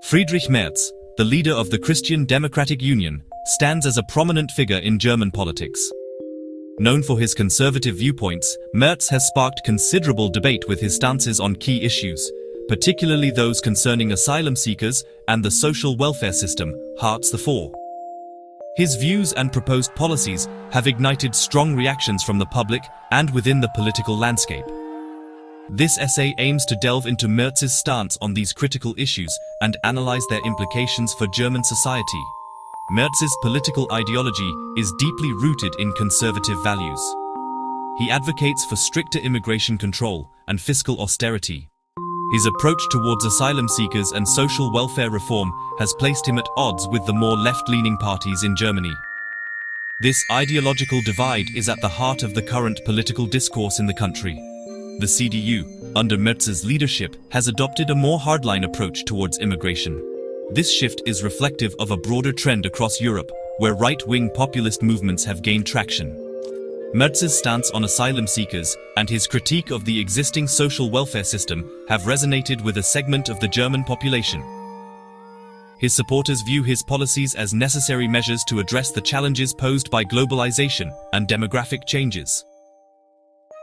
Friedrich Merz, the leader of the Christian Democratic Union, stands as a prominent figure in German politics. Known for his conservative viewpoints, Merz has sparked considerable debate with his stances on key issues, particularly those concerning asylum seekers and the social welfare system, Hartz IV. His views and proposed policies have ignited strong reactions from the public and within the political landscape. This essay aims to delve into Merz's stance on these critical issues and analyze their implications for German society. Merz's political ideology is deeply rooted in conservative values. He advocates for stricter immigration control and fiscal austerity. His approach towards asylum seekers and social welfare reform has placed him at odds with the more left-leaning parties in Germany. This ideological divide is at the heart of the current political discourse in the country. The CDU, under Merz's leadership, has adopted a more hardline approach towards immigration. This shift is reflective of a broader trend across Europe, where right-wing populist movements have gained traction. Merz's stance on asylum seekers and his critique of the existing social welfare system have resonated with a segment of the German population. His supporters view his policies as necessary measures to address the challenges posed by globalization and demographic changes.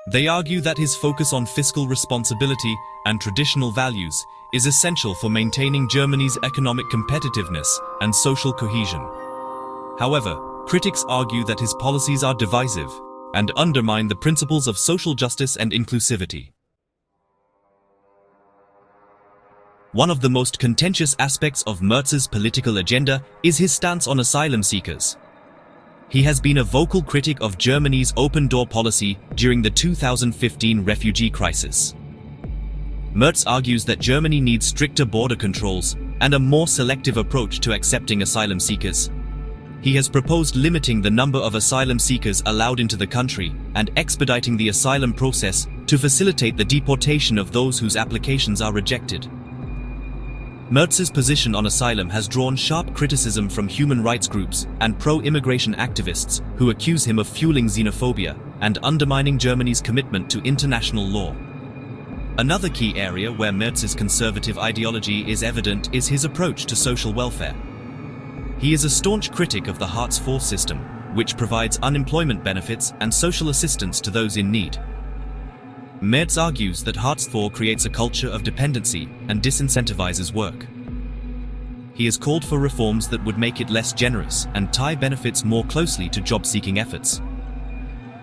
They argue that his focus on fiscal responsibility and traditional values is essential for maintaining Germany's economic competitiveness and social cohesion. However, critics argue that his policies are divisive and undermine the principles of social justice and inclusivity. One of the most contentious aspects of Merz's political agenda is his stance on asylum seekers. He has been a vocal critic of Germany's open-door policy during the 2015 refugee crisis. Merz argues that Germany needs stricter border controls and a more selective approach to accepting asylum seekers. He has proposed limiting the number of asylum seekers allowed into the country and expediting the asylum process to facilitate the deportation of those whose applications are rejected. Merz's position on asylum has drawn sharp criticism from human rights groups and pro-immigration activists who accuse him of fueling xenophobia and undermining Germany's commitment to international law. Another key area where Merz's conservative ideology is evident is his approach to social welfare. He is a staunch critic of the Hartz IV system, which provides unemployment benefits and social assistance to those in need. Merz argues that Hartz IV creates a culture of dependency and disincentivizes work. He has called for reforms that would make it less generous and tie benefits more closely to job-seeking efforts.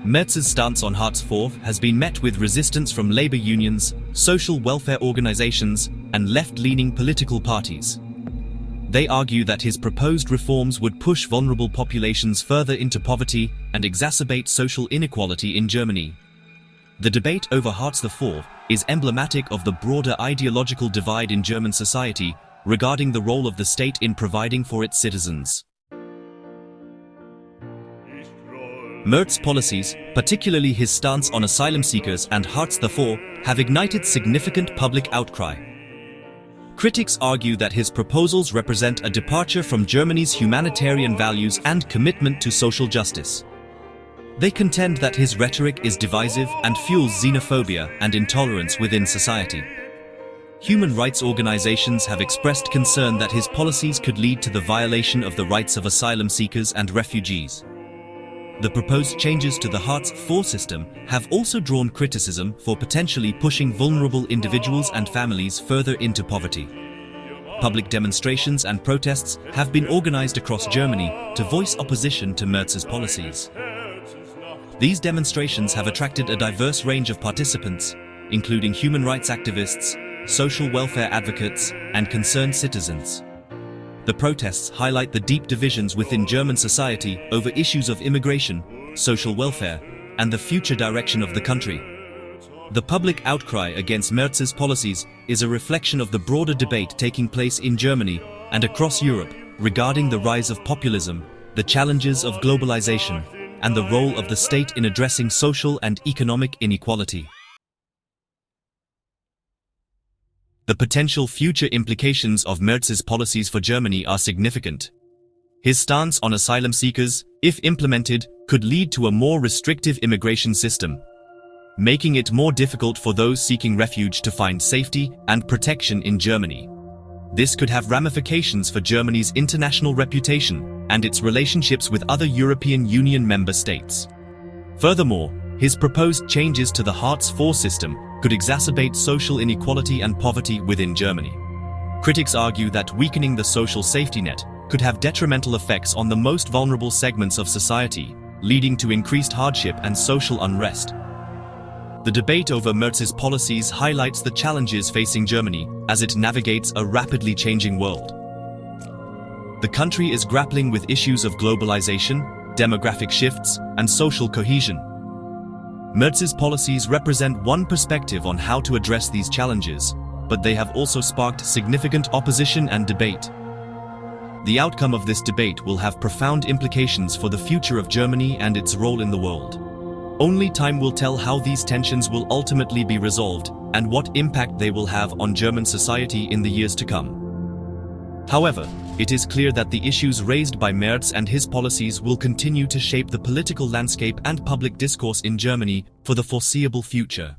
Merz's stance on Hartz IV has been met with resistance from labor unions, social welfare organizations, and left-leaning political parties. They argue that his proposed reforms would push vulnerable populations further into poverty and exacerbate social inequality in Germany. The debate over Hartz IV is emblematic of the broader ideological divide in German society regarding the role of the state in providing for its citizens. Merz's policies, particularly his stance on asylum seekers and Hartz IV, have ignited significant public outcry. Critics argue that his proposals represent a departure from Germany's humanitarian values and commitment to social justice. They contend that his rhetoric is divisive and fuels xenophobia and intolerance within society. Human rights organizations have expressed concern that his policies could lead to the violation of the rights of asylum seekers and refugees. The proposed changes to the Hartz IV system have also drawn criticism for potentially pushing vulnerable individuals and families further into poverty. Public demonstrations and protests have been organized across Germany to voice opposition to Merz's policies. These demonstrations have attracted a diverse range of participants, including human rights activists, social welfare advocates, and concerned citizens. The protests highlight the deep divisions within German society over issues of immigration, social welfare, and the future direction of the country. The public outcry against Merz's policies is a reflection of the broader debate taking place in Germany and across Europe regarding the rise of populism, the challenges of globalization, and the role of the state in addressing social and economic inequality. The potential future implications of Merz's policies for Germany are significant. His stance on asylum seekers, if implemented, could lead to a more restrictive immigration system, making it more difficult for those seeking refuge to find safety and protection in Germany. This could have ramifications for Germany's international reputation and its relationships with other European Union member states. Furthermore, his proposed changes to the Hartz IV system could exacerbate social inequality and poverty within Germany. Critics argue that weakening the social safety net could have detrimental effects on the most vulnerable segments of society, leading to increased hardship and social unrest. The debate over Merz's policies highlights the challenges facing Germany as it navigates a rapidly changing world. The country is grappling with issues of globalization, demographic shifts, and social cohesion. Merz's policies represent one perspective on how to address these challenges, but they have also sparked significant opposition and debate. The outcome of this debate will have profound implications for the future of Germany and its role in the world. Only time will tell how these tensions will ultimately be resolved and what impact they will have on German society in the years to come. However, it is clear that the issues raised by Merz and his policies will continue to shape the political landscape and public discourse in Germany for the foreseeable future.